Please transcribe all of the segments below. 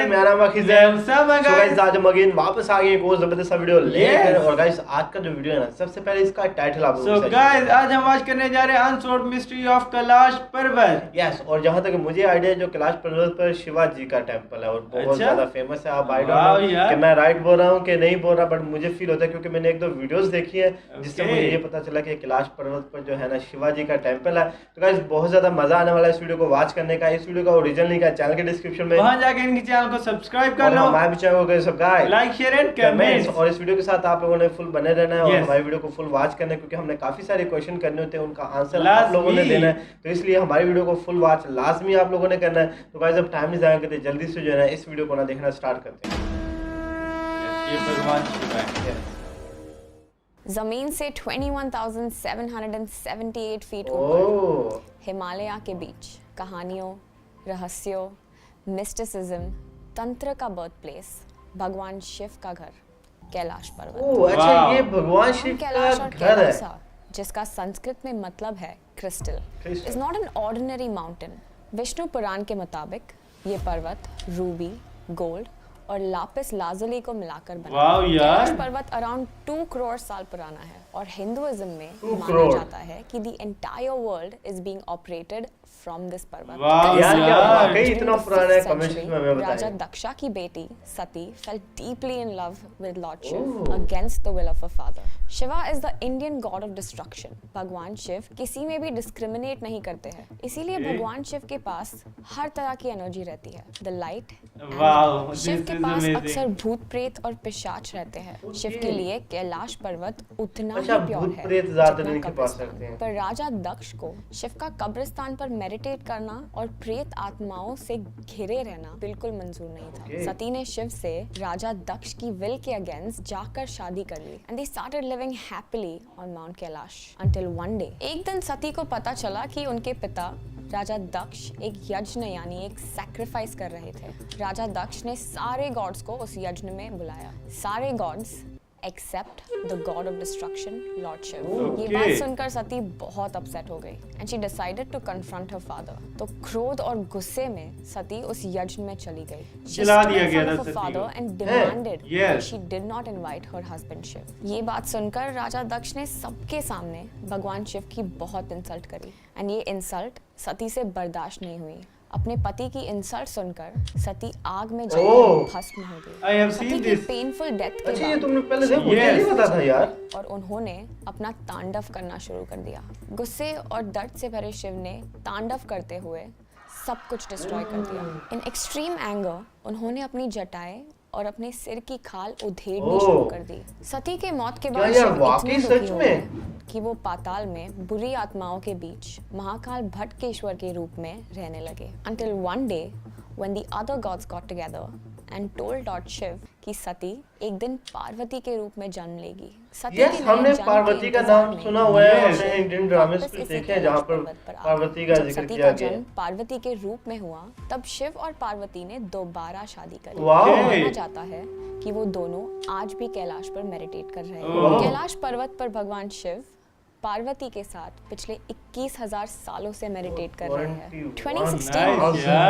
मेरा नाम अखिल है। सो गाइस आज हम अगेन वापस आ गए एक और जबरदस्त वीडियो लेकर। और गाइस आज का जो वीडियो है ना, सबसे पहले इसका टाइटल आप लोगों को सो गाइस आज हम आज करने जा रहे हैं अनसॉल्व्ड मिस्ट्री ऑफ कैलाश पर्वत। यस, और जहां तक मुझे आइडिया है, जो कैलाश पर्वत पर शिवाजी का टेंपल है और बहुत ज्यादा फेमस है। आप आई डोंट नो कि मैं राइट बोल रहा हूं कि नहीं बोल रहा, बट मुझे फील होता है क्योंकि मैंने एक दो वीडियोस देखी है जिससे मुझे ये पता चला कि कैलाश पर्वत पर जो है ना शिवाजी का टेंपल है। तो गाइस बहुत ज्यादा मजा आने वाला है इस वीडियो को वॉच करने का। इस वीडियो का ओरिजिनल लिंक है चैनल के डिस्क्रिप्शन में, वहां जाके इनके चैनल को सब्सक्राइब कर लो। हमारे भी चैनल को subscribe, like, share and comments. और इस वीडियो के साथ आप लोगों ने फुल बने रहना है और हमारी वीडियो को फुल वॉच करना है, क्योंकि हमने काफी सारे क्वेश्चन करने होते हैं, उनका आंसर आप लोगों ने देना है। तो इसलिए हमारी वीडियो को फुल वॉच लाजमी आप लोगों ने करना है। तो गाइस अब टाइम नहीं जाया करते, जल्दी से जो है ना इस वीडियो को ना देखना स्टार्ट करते हैं। ये भगवान शिव है। जमीन से 21,778 फीट ऊपर हिमालय के बीच कहानियों, रहस्यों, मिस्टिसिज्म, तंत्र का बर्थ प्लेस, भगवान शिव का घर कैलाश पर्वत। अच्छा, ये भगवान शिव का घर है जिसका संस्कृत में मतलब है crystal, is not an ordinary mountain. Vishnu Purana के मुताबिक ये पर्वत रूबी, गोल्ड और लापिस लाजुली को मिलाकर बना है। कैलाश पर्वत अराउंड 2 करोड़ साल पुराना है और हिंदुइज्म में माना जाता है कि the entire world is being operated from this पर्वत। इतना पुराना है, कमेंट्स में हमें बताइए। राजा दक्षा की बेटी सती fell deeply in love with Lord Shiv against the will of her father. Shiva is the Indian god of destruction. भगवान शिव किसी में भी डिस्क्रिमिनेट नहीं करते हैं, इसीलिए भगवान शिव के पास हर तरह की एनर्जी रहती है। द लाइट, शिव के पास अक्सर भूत प्रेत और पिशाच रहते हैं। शिव के लिए कैलाश पर्वत उतना ही प्योर है जितना कब्रिस्तान। पर राजा दक्ष को शिव का कब्रिस्तान पर मेडिटेट करना और प्रेत आत्माओं से घिरे रहना बिल्कुल मंजूर नहीं था। सती ने शिव से राजा दक्ष की विल के अगेंस्ट जाकर शादी कर ली and they started living happily on mount Kailash until one day. एक दिन सती को पता चला कि उनके पिता राजा दक्ष एक यज्ञ यानी एक सैक्रिफाइस कर रहे थे। राजा दक्ष ने सारे गॉड्स को उस यज्ञ में बुलाया, सारे gods except the god of destruction Lord Shiva. ये बात सुनकर सती बहुत अपसेट हो गई and she decided to confront her father. तो क्रोध और गुस्से में सती उस यज्ञ में चली गई। जला दिया गया था सती को। Father and demanded that she did not invite her husband Shiva. ये बात सुनकर राजा दक्ष ने सबके सामने भगवान शिव की बहुत इंसल्ट करी एंड ये इंसल्ट सती से बर्दाश्त नहीं हुई। अपने पति की इंसल्ट सुनकर सती आग में जलकर भस्म हो गई। सती की पेनफुल डेथ के बाद ये तुमने पहले से मुझे नहीं पता था यार। और उन्होंने अपना तांडव करना शुरू कर दिया। गुस्से और दर्द से भरे शिव ने तांडव करते हुए सब कुछ डिस्ट्रॉय कर दिया। इन एक्सट्रीम एंगर उन्होंने अपनी जटाएं और अपने सिर की खाल उधेड़नी शुरू कर दी। सती के मौत के बाद शिव इतने दुखी हो गए कि वो पाताल में बुरी आत्माओं के बीच महाकाल भटकेश्वर के रूप में रहने लगे। Until one day when the other gods got together and told Lord Shiv कि सती एक दिन पार्वती के रूप में जन्म लेगी। यस, हमने पार्वती का नाम सुना हुआ है, हमने इंडियन ड्रामेस कुछ देखे हैं जहाँ पर पार्वती का जिक्र किया गया है। पार्वती के रूप में हुआ तब शिव और पार्वती ने दोबारा शादी करी। माना जाता है कि वो दोनों आज भी कैलाश पर मेडिटेट कर रहे हैं। कैलाश पर्वत पर भगवान शिव पार्वती के साथ पिछले 21,000 सालों से मेडिटेट कर रहे हैं। 2016 में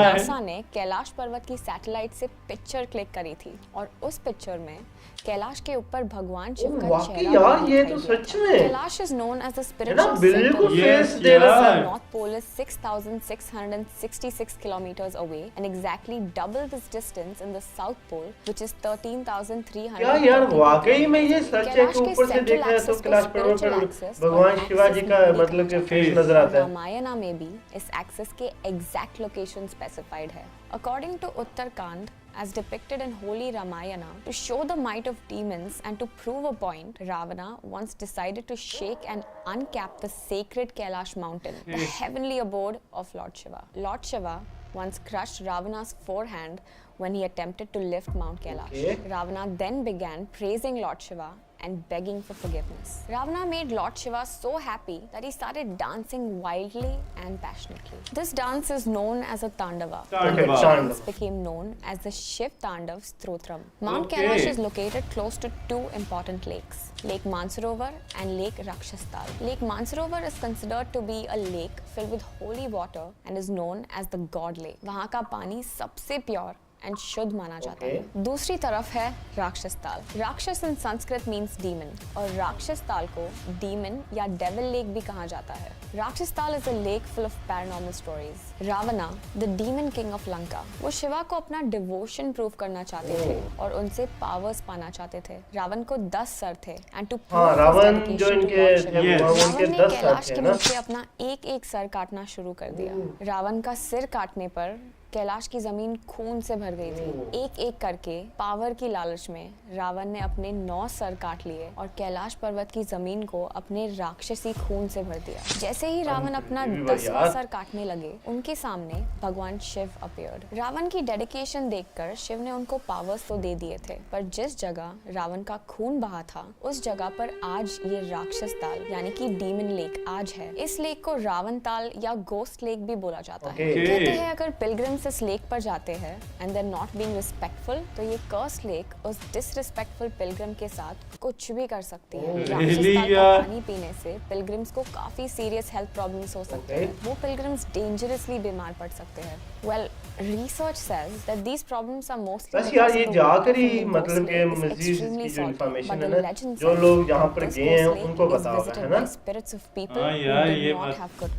नासा ने कैलाश पर्वत की सैटेलाइट से पिक्चर क्लिक करी थी और उस पिक्चर में कैलाश के ऊपर भगवान शिव का चेहरा यार ये तो सच में Kailash is known as the spiritual बिल्कुल फेस दे रहा है। North pole is 6,666 kilometers away and exactly double this distance in the south pole which is 13,300। क्या यार वाकई में ये सच है कि ऊपर से देखा है तो कैलाश पर्वत पर भगवान शिवाजी का मतलब कि फेस नजर आता है। रामायण में भी इस एक्सेस के एग्जैक्ट लोकेशन स्पेसिफाइड है। According to Uttarkand as depicted in Holy Ramayana, to show the might of demons and to prove a point, Ravana once decided to shake and uncap the sacred Kailash mountain, the heavenly abode of Lord Shiva. Lord Shiva once crushed Ravana's forehand when he attempted to lift Mount Kailash. Ravana then began praising Lord Shiva and begging for forgiveness. Ravana made Lord Shiva so happy that he started dancing wildly and passionately. This dance is known as a Tandava. The dance became known as the Shiv Tandav Stotram. Mount Kailash is located close to two important lakes, Lake Mansarovar and Lake Rakshastal. Lake Mansarovar is considered to be a lake filled with holy water and is known as the God Lake. वहाँ का पानी सबसे pure and शुद्ध माना जाता है। दूसरी तरफ है राक्षस ताल। राक्षस इन संस्कृत मीन्स डीमन और राक्षस ताल को डीमन या डेविल लेक भी कहा जाता है। Rakshas Tal is a lake full of paranormal stories. Ravana the demon king of Lanka, वो शिवा को अपना डिवोशन प्रूव करना चाहते थे और उनसे पावर्स पाना चाहते थे। रावण को 10 सर थे एंड टू रावण जो इनके उनके 10 सर कैलाश थे के ना, नीचे अपना एक सर काटना शुरू कर दिया। रावण का सिर काटने पर कैलाश की जमीन खून से भर गई थी। एक करके पावर की लालच में रावण ने अपने 9 सर काट लिए और कैलाश पर्वत की जमीन को अपने राक्षसी खून से भर दिया। जैसे ही रावण अपना 10वां सर काटने लगे, उनके सामने भगवान शिव अपीयर्ड। रावण की डेडिकेशन देखकर शिव ने उनको पावर्स तो दे दिए थे, पर जिस जगह रावण का खून बहा था उस जगह पर आज ये राक्षस ताल यानी कि डीमन लेक आज है। इस लेक को रावण ताल या गोस्ट लेक भी बोला जाता है। कहते हैं अगर पिलग्रिम्स इस लेक पर जाते हैं and they are not being respectful, तो ये कर्स लेक उस डिसरिस्पेक्टफुल पिलग्रिम के साथ कुछ भी कर सकती है। राक्षस ताल का पानी पीने से पिलग्रिम्स को काफी सीरियस हेल्थ प्रॉब्लम्स हो सकते हैं। वो पिलग्रिम्स डेंजरसली बीमार पड़ सकते हैं। Well, research says that these problems are mostly बस यार ये जाकर ही मतलब के मजीद की जो इंफॉर्मेशन है ना, जो लोग यहाँ पर गए हैं उनको पता होगा, है ना। हाँ यार, ये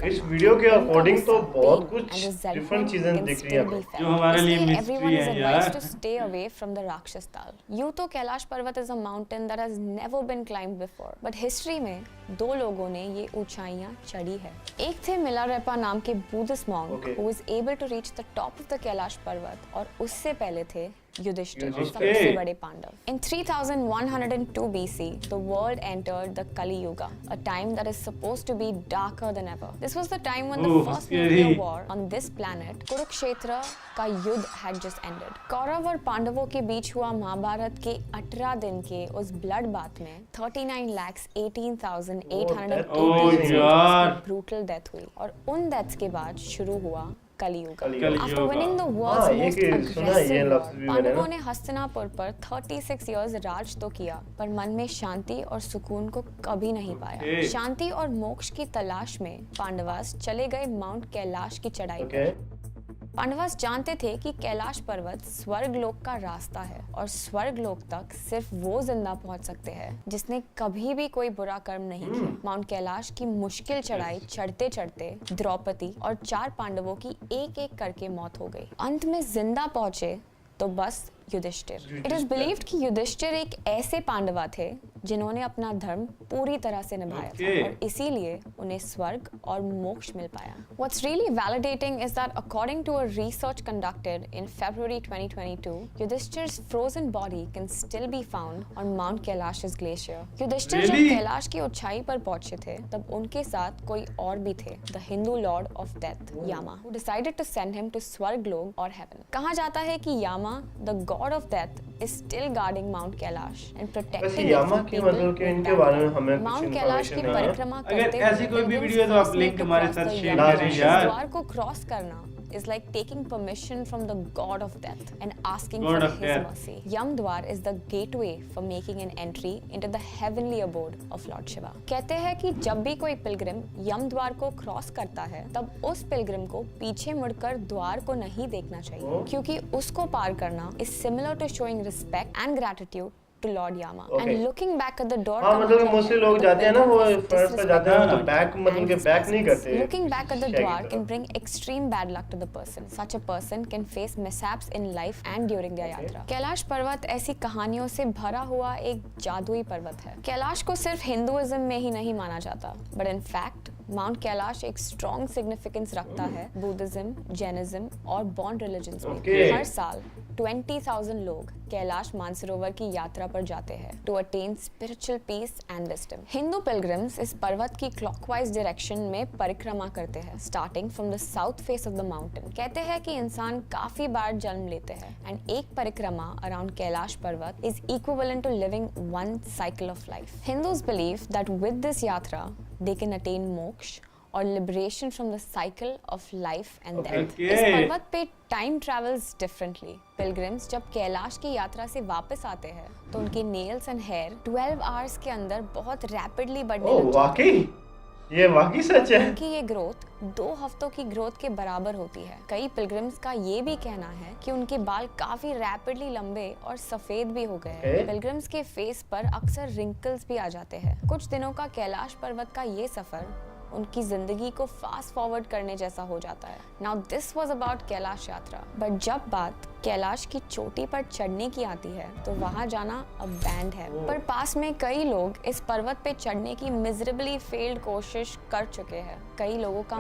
इस वीडियो के अकॉर्डिंग तो बहुत कुछ डिफरेंट चीजें दिख रही हैं जो हमारे लिए मिस्ट्री है यार। to stay away from the राक्षस ताल। यूं तो कैलाश पर्वत is a mountain that has never been climbed before, but history में 2 लोगों ने ये ऊंचाइयां चढ़ी है। एक थे मिलारेपा नाम के Buddhist monk who was able to reach the top of the Kailash पर्वत, और उससे पहले थे युधिष्ठिर, सबसे बड़े Pandav. In 3102 BC, the world entered the Kali Yuga, a time that is supposed to be darker than ever. This was the time when the first nuclear war on this planet, Kurukshetra का युद्ध had just ended. Kaurava और पांडवों के बीच हुआ महाभारत के 18 दिन के उस ब्लड बाथ में 39,18,880 ब्रूटल डेथ हुई, और उन डेथ्स के बाद शुरू हुआ कलियुग। After winning the world's most aggressive war, पांडवों ने हस्तिनापुर पर 36 years राज तो किया, पर मन में शांति और सुकून को कभी नहीं पाया। शांति और मोक्ष की तलाश में पांडवास चले गए माउंट कैलाश की चढ़ाई पर। पांडवास जानते थे कि कैलाश पर्वत स्वर्ग लोक का रास्ता है, और स्वर्ग लोक तक सिर्फ वो जिंदा पहुंच सकते हैं जिसने कभी भी कोई बुरा कर्म नहीं किया। माउंट कैलाश की मुश्किल चढ़ाई चढ़ते चढ़ते द्रौपदी और 4 पांडवों की एक करके मौत हो गई। अंत में जिंदा पहुंचे तो बस युधिष्ठिर। इट इज बिलीव्ड कि युधिष्ठिर एक ऐसे पांडवा थे जिन्होंने अपना धर्म पूरी तरह से निभाया था, और इसीलिए उन्हें स्वर्ग और मोक्ष मिल पाया। What's really validating is that according to a research conducted in February 2022, Yudhishthir's frozen body can still be found on Mount Kailash's glacier. Yudhishthir जब कैलाश की ऊंचाई पर पहुंचे थे, तब उनके साथ कोई और भी थे, the Hindu lord of death, Yama, who decided to send him to स्वर्गलोक और heaven. कहा जाता है कि Yama, the god of death, is still guarding Mount Kailash and protecting it from people Mount Kailash की परिक्रमा करते हुए। ऐसी कोई भी वीडियो तो आप लिंक हमारे साथ शेयर करें यार। द्वार को क्रॉस करना is like taking permission from the god of death and asking for his mercy. Yamdwar is the gateway for making an entry into the heavenly abode of Lord Shiva. कहते हैं कि जब भी कोई पिलग्रिम यमद्वार को cross करता है, तब उस पिलग्रिम को पीछे मुड़कर द्वार को नहीं देखना चाहिए, क्योंकि उसको पार करना is similar to showing respect and gratitude to Lord Yama. And looking back at the door, हाँ मतलब मोस्टली लोग जाते हैं ना, वो फ्रंट पर जाते हैं तो बैक मतलब के बैक नहीं करते। Looking back at the door can bring extreme bad luck to the person. Such a person can face mishaps in life and during their यात्रा। कैलाश पर्वत ऐसी कहानियों से भरा हुआ एक जादुई पर्वत है। कैलाश को सिर्फ हिंदुइज्म में ही नहीं माना जाता, but in fact mount Kailash एक स्ट्रॉन्ग सिग्निफिकेंस रखता है बुद्धिज्म, जैनिज्म और बॉन्ड रिलीजन्स में। हर साल 20,000 लोग कैलाश मानसरोवर की यात्रा पर जाते हैं to attain spiritual peace and wisdom. Hindu pilgrims इस पर्वत की क्लॉकवाइज डायरेक्शन में परिक्रमा करते हैं, starting from the south face of the mountain. कहते हैं कि इंसान काफी बार जन्म लेते हैं, एंड एक परिक्रमा अराउंड कैलाश पर्वत is equivalent to living 1 cycle of life. Hindus believe that with this yatra they can attain moksha or liberation from the cycle of life and death. इस पर्वत पे टाइम ट्रेवल्स डिफरेंटली। पिलग्रिम्स जब कैलाश की यात्रा से वापस आते हैं, तो उनके नेल्स एंड हेयर 12 आवर्स के अंदर बहुत रैपिडली बढ़ने लगते हैं। ये वाकई सच है। उनकी ये ग्रोथ 2 हफ्तों की ग्रोथ के बराबर होती है। कई पिलग्रिम्स का ये भी कहना है कि उनके बाल काफी रैपिडली लंबे और सफेद भी हो गए हैं। पिलग्रिम्स के फेस पर अक्सर रिंकल्स भी आ जाते हैं। कुछ दिनों का कैलाश पर्वत का ये सफर उनकी जिंदगी को फास्ट फॉरवर्ड करने जैसा हो जाता है। Now this was about Kailash यात्रा, बट जब बात कैलाश की चोटी पर चढ़ने की आती है तो वहां जाना अब बैंड है। पर पास में कई लोग इस पर्वत पे चढ़ने की मिजरेबली फेल्ड कोशिश कर चुके हैं। कई लोगों का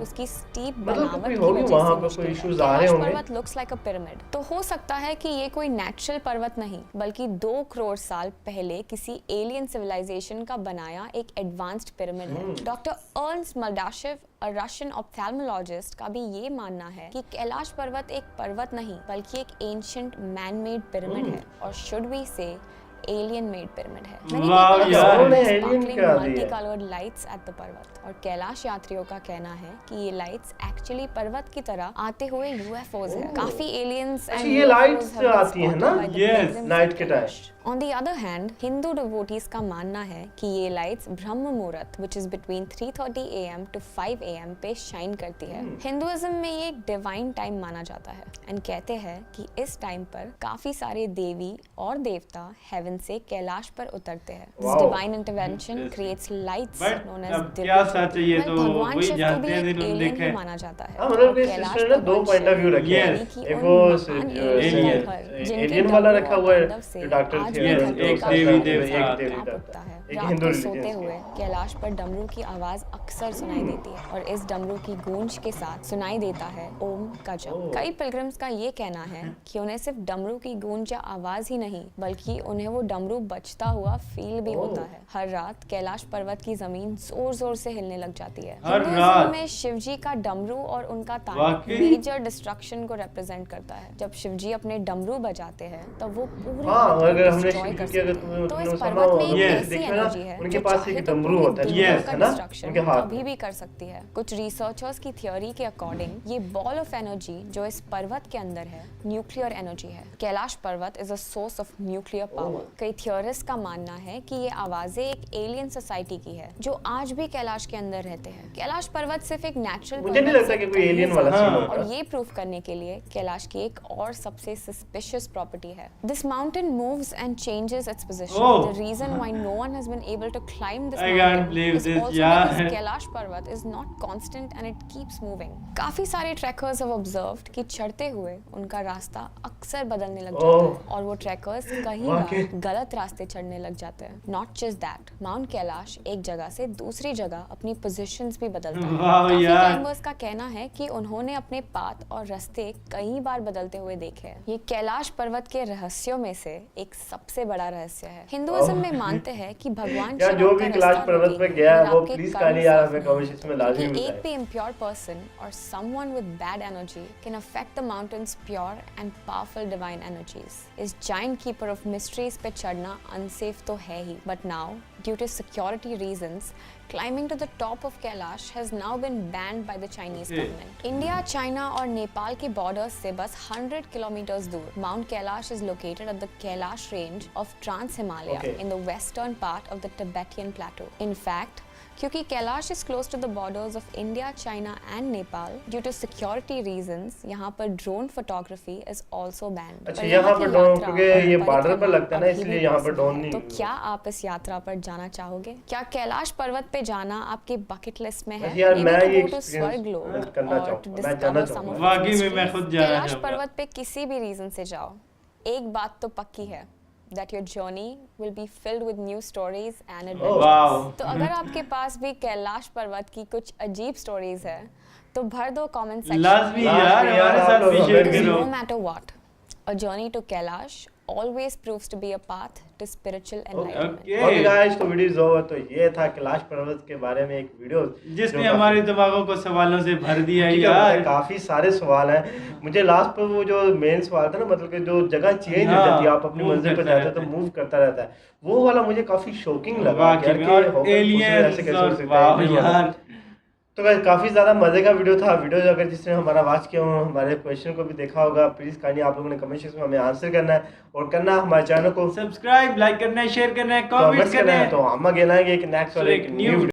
उसकी स्टीप बनावट की वजह से कैलाश पर्वत लुक्स लाइक अ पिरामिड। तो हो सकता है कि ये कोई नेचुरल पर्वत नहीं बल्कि 2 करोड़ साल पहले किसी एलियन सिविलाइजेशन का बनाया एक एडवांस्ड पिरामिड है। Doctor Ernst Muldashev, a Russian ophthalmologist, का भी ये मानना है कि कैलाश पर्वत एक पर्वत नहीं बल्कि एक एंशिएंट मैन मेड पिरामिड है, और शुड वी से एलियन मेड पिरामिड है। Multi coloured lights at the पर्वत, और कैलाश यात्रियों का कहना है कि ये लाइट्स एक्चुअली पर्वत की तरह आते हुए यूएफओज हैं। काफी एलियंस एंड ये लाइट्स आती हैं ना नाइट के time. On the other hand, Hindu devotees का मानना है कि ये लाइट्स ब्रह्म मुहूर्त which is between 3:30 AM to 5 AM पे शाइन करती है। हिंदुइज्म में ये एक डिवाइन टाइम माना जाता है एंड कहते हैं कि इस टाइम पर काफी सारे देवी और देवता हेवन से कैलाश पर उतरते हैं। This divine intervention creates lights known as divine। भगवान शिव को भी एक एलियन ही माना जाता है। मतलब इस सिस्टम ने 2 पॉइंट ऑफ व्यू रखे हैं। एक वो एलियन वाला रखा हुआ है, डॉक्टर एक देवी देवता है। रात को सोते हुए कैलाश पर डमरू की आवाज अक्सर सुनाई देती है, और इस डमरू की गूंज के साथ सुनाई देता है ओम का जप। कई पिलग्रिम्स का ये कहना है कि उन्हें सिर्फ डमरू की गूंज या आवाज ही नहीं बल्कि उन्हें वो डमरू बचता हुआ फील भी होता है। हर रात कैलाश पर्वत की जमीन जोर जोर से हिलने लग जाती है। हिंदुइज्म में शिवजी का डमरू और उनका तांडव मेजर डिस्ट्रक्शन को रिप्रेजेंट करता है। जब शिवजी अपने डमरू बजाते हैं तब वो पूरी तो इस पर्वत में एक ऐसी एनर्जी है उनके पास एक डमरू होता है ना उनके हाथ अभी भी कर सकती है। कुछ रिसर्चर्स की थ्योरी के अकॉर्डिंग ये बॉल ऑफ एनर्जी जो इस पर्वत के अंदर है न्यूक्लियर एनर्जी है। कैलाश पर्वत is a source of nuclear power. कई थ्योरिस्ट का मानना है कि ये आवाजें एक एलियन सोसाइटी की है जो आज भी कैलाश के अंदर रहते हैं। कैलाश पर्वत सिर्फ एक नेचुरल मुझे नहीं लगता कि कोई एलियन वाला सीन होगा। और ये प्रूफ करने के लिए कैलाश की एक और सबसे सस्पिशियस प्रॉपर्टी है। This mountain moves and changes its position. The reason why no one has been able to climb this mountain is also because Kailash Parvat is not constant and it keeps moving. काफी सारे trackers have observed कि चढ़ते हुए उनका रास्ता अक्सर बदलने लग जाता है, और वो ट्रैकर्स कहीं बार गलत रास्ते चढ़ने लग जाते हैं। Not just that, mount Kailash एक जगह से दूसरी जगह अपनी पोजीशंस भी बदलता है। काफी क्लाइंबर्स का कहना है कि उन्होंने अपने पाथ और रास्ते कई बार बदलते हुए देखे हैं। ये कैलाश पर्वत के रहस्यों में से एक सबसे बड़ा रहस्य है। हिंदुइज्म में मानते हैं कि भगवान शिव जो भी कैलाश पर्वत पे गया है वो प्लीज कहानी यार हमें कमेंट्स में लाजमी बताएं। एक भी impure person or someone with bad energy can affect the mountain's pure and powerful divine energies. इस giant keeper of mysteries पे चढ़ना unsafe तो है ही, but now due to security reasons climbing to the top of Kailash has now been banned by the Chinese government. India, China और नेपाल के borders से बस 100 kilometers दूर Mount Kailash is located at the Kailash range of Trans-Himalaya in the western part of the Tibetan plateau. In fact, क्योंकि Kailash is close to the borders of India, China and Nepal, due to security reasons, यहाँ पर drone photography is also banned. अच्छा यहाँ पर drone क्योंकि ये border पर लगता है ना इसलिए यहाँ पर ड्रोन नहीं। तो क्या आप इस यात्रा पर जाना चाहोगे? क्या कैलाश पर्वत पे जाना आपकी बकेट लिस्ट में है? यार मैं ये एक्सपीरियंस करना चाहूँगा, मैं जाना चाहूँगा। वाकई में मैं खुद जाना कैलाश पर्वत पे किसी भी रीजन से जाओ, एक बात तो पक्की है that your journey will be filled with new stories and adventures. तो अगर आपके पास भी कैलाश पर्वत की कुछ अजीब स्टोरीज है तो भर दो कमेंट सेक्शन में। लाजमी यार हमारे साथ भी शेयर करो। No matter what, a journey to Kailash always proves to be a path to spiritual enlightenment. Okay guys, तो वीडियो ओवर। तो ये था कैलाश पर्वत के बारे में एक वीडियो जिसने हमारे दिमागों को सवालों से भर दिया यार। काफी सारे सवाल हैं। मुझे लास्ट पर वो जो मेन सवाल था ना, मतलब कि जो जगह चेंज हो जाती है, आप अपनी मंजिल पर जाते हो तो मूव करता रहता है, वो वाला मुझे काफी शॉकिंग लगा यार कि एलियन ऐसे कैसे हो सकता है यार। तो guys, काफी ज्यादा मजे का वीडियो था। वीडियो अगर जिसने हमारा वॉच किया हो, हमारे क्वेश्चन को भी देखा होगा, प्लीज काइंडली आप लोगों ने कमेंट सेक्शन में हमें आंसर करना है और करना हमारे चैनल को सब्सक्राइब, लाइक करना है, शेयर करना है, कमेंट्स करना है। तो हम अगेन आएंगे एक नेक्स्ट और एक न्यू